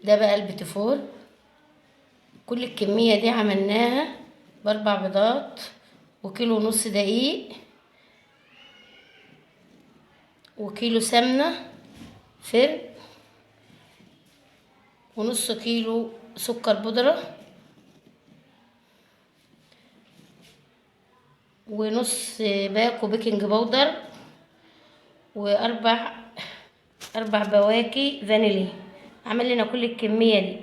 ده بقى البيتي فور. كل الكمية دي عملناها ب4 بيضات وكيلو ونص دقيق وكيلو سمنة فرن ونص كيلو سكر بودرة ونص باكو بيكنج باودر واربع بواكي فانيلي. عمل لنا كل الكمية دي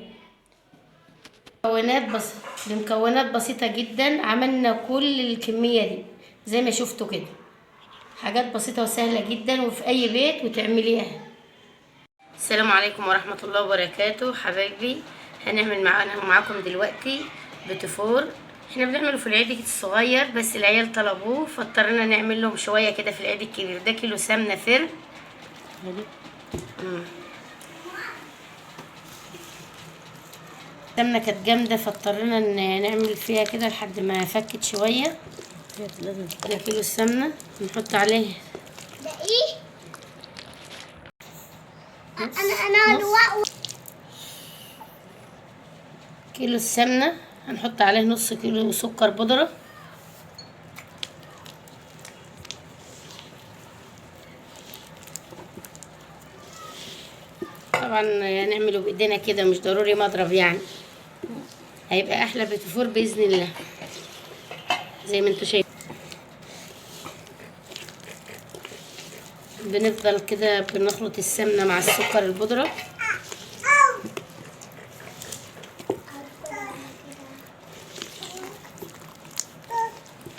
بمكونات بسيطة جدا. عملنا كل الكمية دي زي ما شفتوا كده، حاجات بسيطة وسهلة جدا وفي اي بيت وتعمليها. السلام عليكم ورحمة الله وبركاته حبايبي. هنعمل معاكم دلوقتي بيتي فور. احنا بنعمله في العيد الصغير بس العيال طلبوه فاضطرينا نعمل لهم شوية كده في العيد الكبير. ده كيلو سمنة فرن. السمنة كانت جامدة فاضطرينا نعمل فيها كده لحد ما فكت شوية. ده كيلو السمنة نحط عليه كيلو السمنة هنحط عليه نص كيلو سكر بودرة طبعا هنعمله بايدينا كده، مش ضروري مضرب يعني. هيبقى احلى بيتي فور باذن الله زي ما انتوا شايفين. بنفضل كده بنخلط السمنة مع السكر البودرة.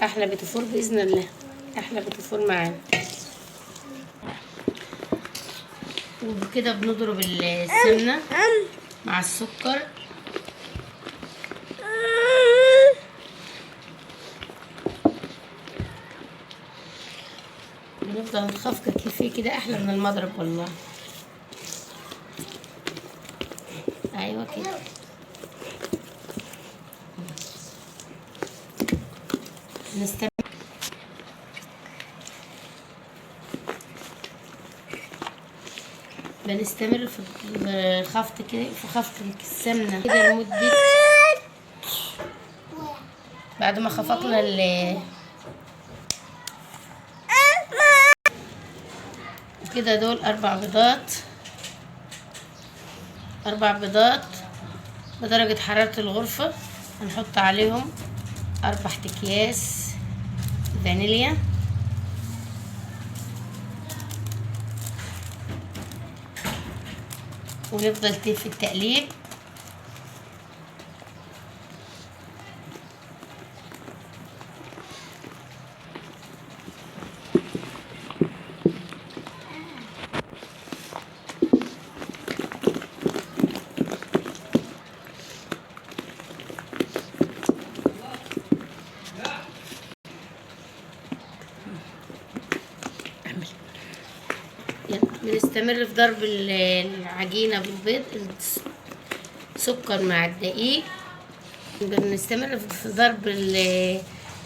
احلى بيتي فور باذن الله، احلى بيتي فور معانا. وبكده بنضرب السمنة مع السكر بنفضل نخفق فيه كده احلى من المضرب والله. ايوه كده. بنستمر في الخفط كده، في خفط السمنة كده لمدة بعد ما خفقنا كده. دول 4 بيضات، 4 بيضات بدرجة حرارة الغرفة. هنحط عليهم 4 أكياس فانيليا ونفضل في التقليب. بنستمر في ضرب العجينة بالبيض، السكر مع الدقيق. بنستمر في ضرب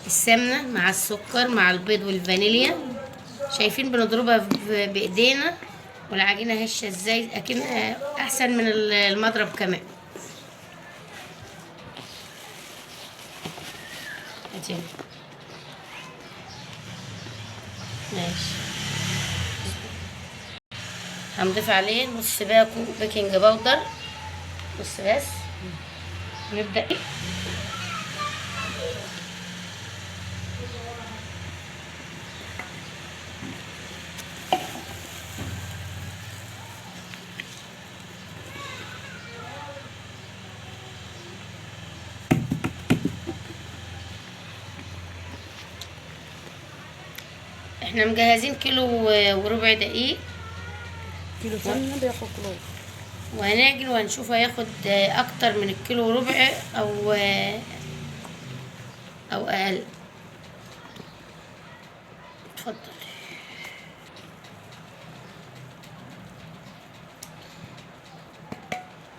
السمنة مع السكر مع البيض والفانيليا. شايفين بنضربها بايدينا والعجينة هشة ازاي، اكن احسن من المضرب كمان. ماشي. هنضيف عليه نص باكو بيكنج باودر، نص بس. نبدأ احنا مجهزين كيلو وربع دقيق. كيلو سمنة بياخد كيلو، وهنعجن وهنشوف هياخد اكتر من الكيلو وربع او اقل. اتفضل.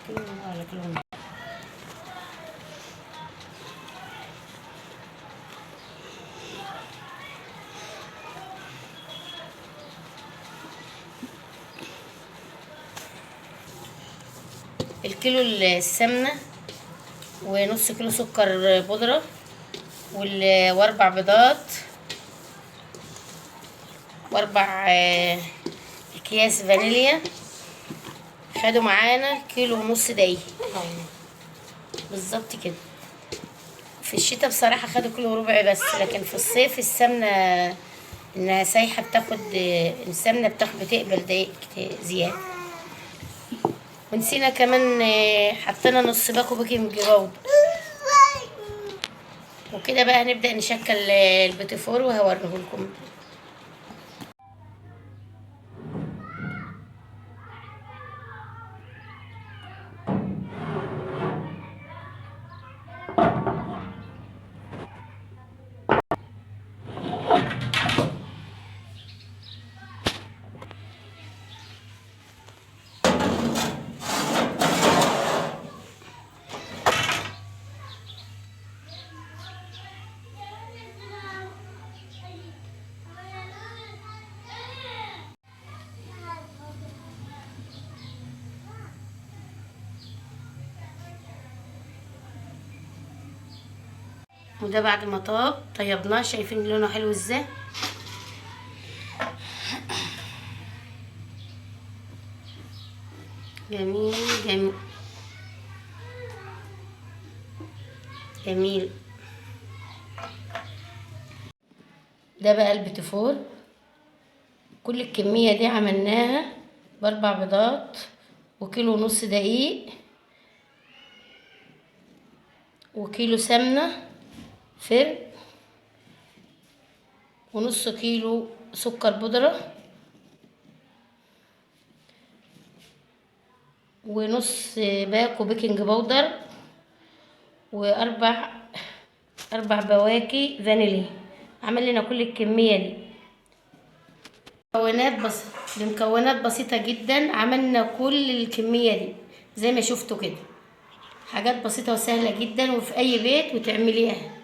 كيلو على كيلو. الكيلو السمنة، ونص كيلو سكر بودرة، واربع بيضات، واربع اكياس فانيليا. خدوا معانا كيلو ونص دقيق بالظبط كده. في الشتاء بصراحة خدوا كيلو وربع بس، لكن في الصيف السمنة انها سايحة السمنة بتقبل دقيق زيادة. ونسينا كمان حطينا نص باكو بيكنج باودر. وكده بقى هنبدأ نشكل البيتي فور وهوريهولكم. وده بعد ما طيبناه، شايفين لونه حلو ازاي؟ جميل جميل جميل. ده بقى البيتي فور. كل الكمية دي عملناها باربع بيضات، وكيلو ونص دقيق، وكيلو سمنة فرن، ونص كيلو سكر بودرة، ونص باكو بيكنج باودر، واربع بواكي فانيليا. عمل لنا كل الكمية دي بمكونات بسيطة جدا. عملنا كل الكمية دي زي ما شفتوا كده، حاجات بسيطة وسهلة جدا وفي اي بيت وتعمليها.